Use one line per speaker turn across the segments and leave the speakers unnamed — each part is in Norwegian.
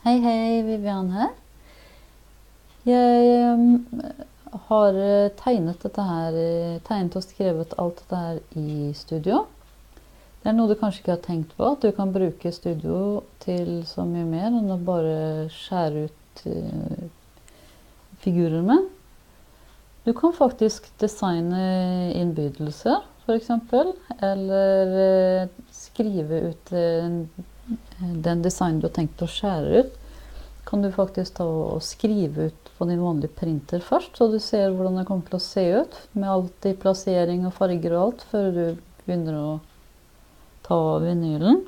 Hei, hei, Vivian her. Jeg har tegnet dette her, tegnet og skrevet alt dette her i studio. Det noe du kanskje ikke har tenkt på, at du kan bruke studio til så mye mer enn å bare skjære ut figurer med. Du kan faktisk designe innbydelser, for eksempel, eller skrive ut den design du har tenkt å skjære ut, kan du faktisk ta og skrive ut på din vanlige printer først, så du ser hvordan det kommer til å se ut, med alt i plassering og farger og alt, før du begynner å ta vinylen.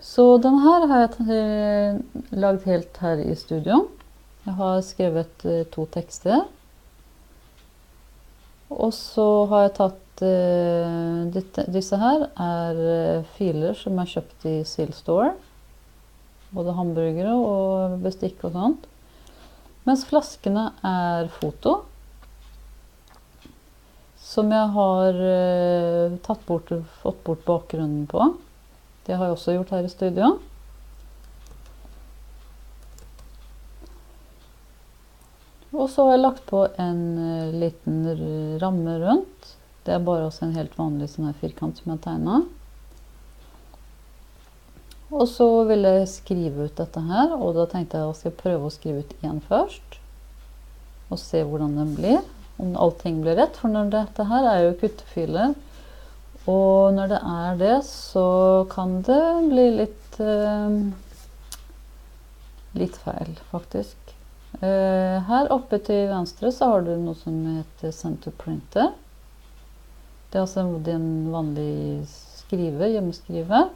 Så denne her har jeg laget helt her i studio. Jeg har skrevet 2 tekster. Og så har jeg tatt disse her filer som er kjøpt i Silstore. Både hamburgere og bestikk og sånt. Mens flaskene foto. Som jeg har fått bort bakgrunnen på. Det har jeg også gjort her i studio. Og så har jeg lagt på en liten ramme rundt. Det bare også en helt vanlig sånn her firkant som jeg tegnet. Og så vil jeg skrive ut dette her, og da tenkte jeg at jeg skal prøve å skrive ut en først. Og se hvordan den blir, om allting blir rett, for når dette her jo kuttefiler. Og når det det, så kan det bli litt feil, faktisk. Her oppe til venstre så har du noe som heter Center Printer. Det altså en vanlig skriver, hjemmeskriver.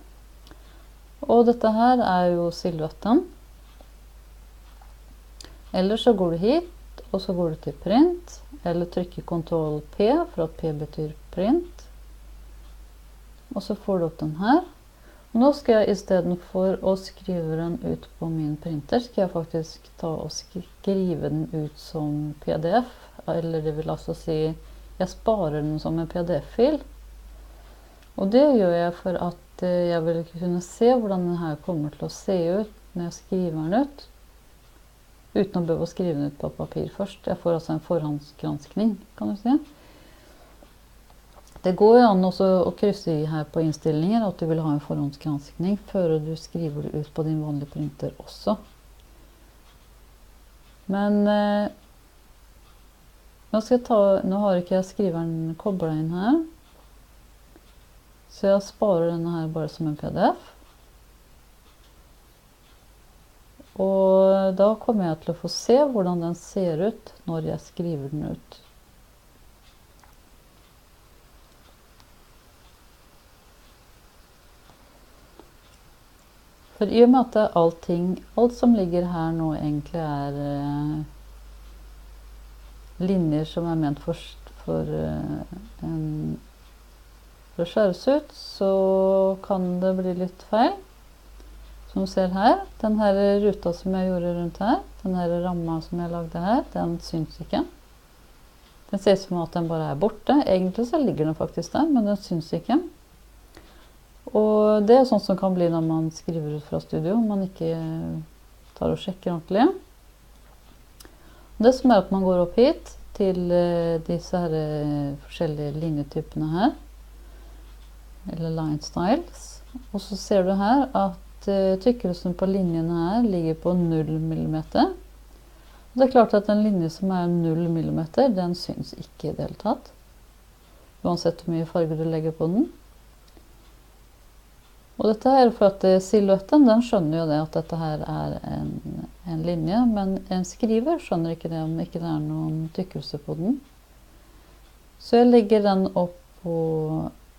Og dette her jo silhuetten. Eller så går du hit, og så går du til print, eller trykker Ctrl P, for at P betyr print. Og så får du opp den her. Og nå skal jeg i stedet for å skrive den ut på min printer, skal jeg faktisk ta og skrive den ut som PDF, eller det vil altså si, jeg sparer den som en PDF-fil. Og det gjør jeg for at jeg vil kunne se hvordan den her kommer til å se ut når jeg skriver den ut, uten å behøve å skrive den ut på papir først. Jeg får altså en forhåndsgranskning, kan du si. Det går jo an også å krysse i her på innstillinger at du vil ha en forhåndsgranskning før du skriver det ut på din vanlige printer også. Men nå har ikke jeg skriveren koblet inn her, så jeg sparer denne her bare som en PDF. Og da kommer jeg til å få se hvordan den ser ut når jeg skriver den ut. For i og med at alt som ligger her nå egentlig linjer som ment for å skjæres ut, så kan det bli litt feil. Som du ser her, den her ruta som jeg gjorde rundt her, den her ramma som jeg lagde her, den syns ikke. Den ser ut som at den bare borte. Egentlig så ligger den faktisk der, men den syns ikke. Og det sånt som kan bli når man skriver ut fra studio, om man ikke tar og sjekker ordentlig. Det som at man går opp hit til disse her forskjellige linjetypene her, eller line styles. Og så ser du her at tykkelsen på linjene her ligger på 0 millimeter. Og det klart at en linje som 0 millimeter, den syns ikke i det hele tatt. Uansett hvor mye farger du legger på den. Og dette for at silhuetten, den skjønner jo det at dette her en linje, men en skriver skjønner ikke det om ikke det noen tykkelse på den. Så jeg legger den opp på,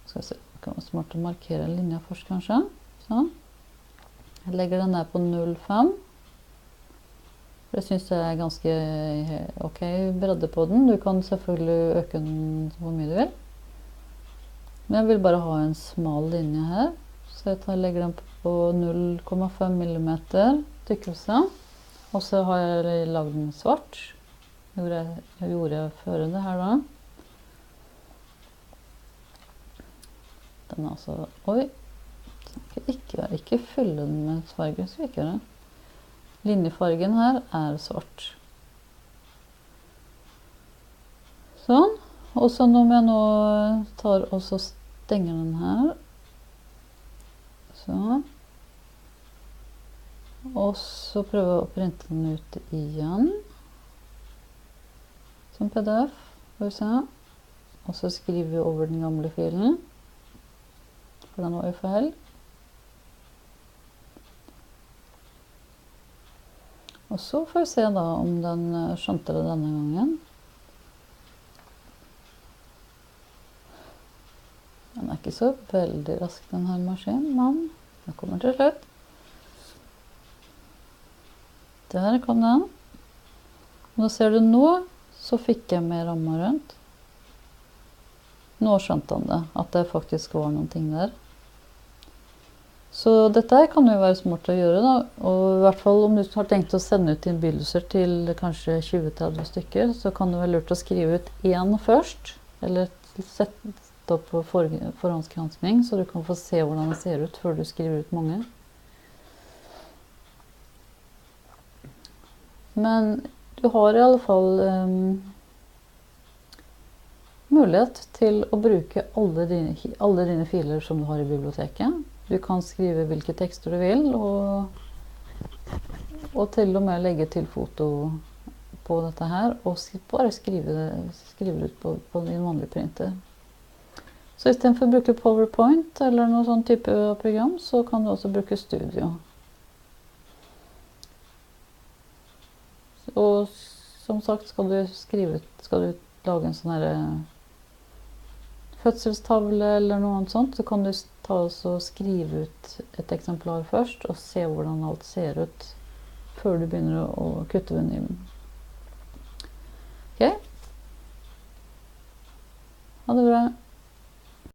skal vi se, kan være smart å markere linja først kanskje. Sånn. Jeg legger den der på 0,5. Det synes jeg ganske ok bredde på den. Du kan selvfølgelig øke den hvor mye du vil. Men jeg vil bare ha en smal linje her. Så jeg legger den på 0,5 millimeter tykkelse. Og så har jeg laget den svart. Jeg gjorde før det her da. Den altså, oi, ikke dør. Ikke fylle den med farge, så virker det. Linjefargen her svart. Sånn. Og så når jeg nå tar og så stenger den her. Sånn. Og så prøver jeg å printe den ut igjen. Som PDF. Skal vi se. Og så skriver vi over den gamle filen. For den var jo feil. Og så får vi se da om den skjønte det denne gangen. Den ikke så veldig rask, den her maskinen, men den kommer til slutt. Der kom den. Nå ser du nå, så fikk jeg med ramma rundt. Nå skjønte han det, at det faktisk var noen ting der. Så dette her kan jo være smart å gjøre da, og i hvert fall om du har tenkt å sende ut innbydelser til kanskje 20-30 stykker, så kan det være lurt å skrive ut en først, eller sette opp på forhåndsgranskning, så du kan få se hvordan det ser ut før du skriver ut mange. Men du har i alle fall mulighet til å bruke alle dine filer som du har i biblioteket. Du kan skrive hvilke tekster du vil, og til og med legge til foto på dette her, og bare skrive det ut på din vanlige printer. Så i stedet for å bruke PowerPoint eller noen sånn type program, så kan du også bruke Studio. Og som sagt, skal du lage en sånn her fødselstavle eller noe sånt, så kan du ta og skrive ut et eksemplar først, og se hvordan alt ser ut før du begynner å kutte vinylen. Ok? Ha det bra!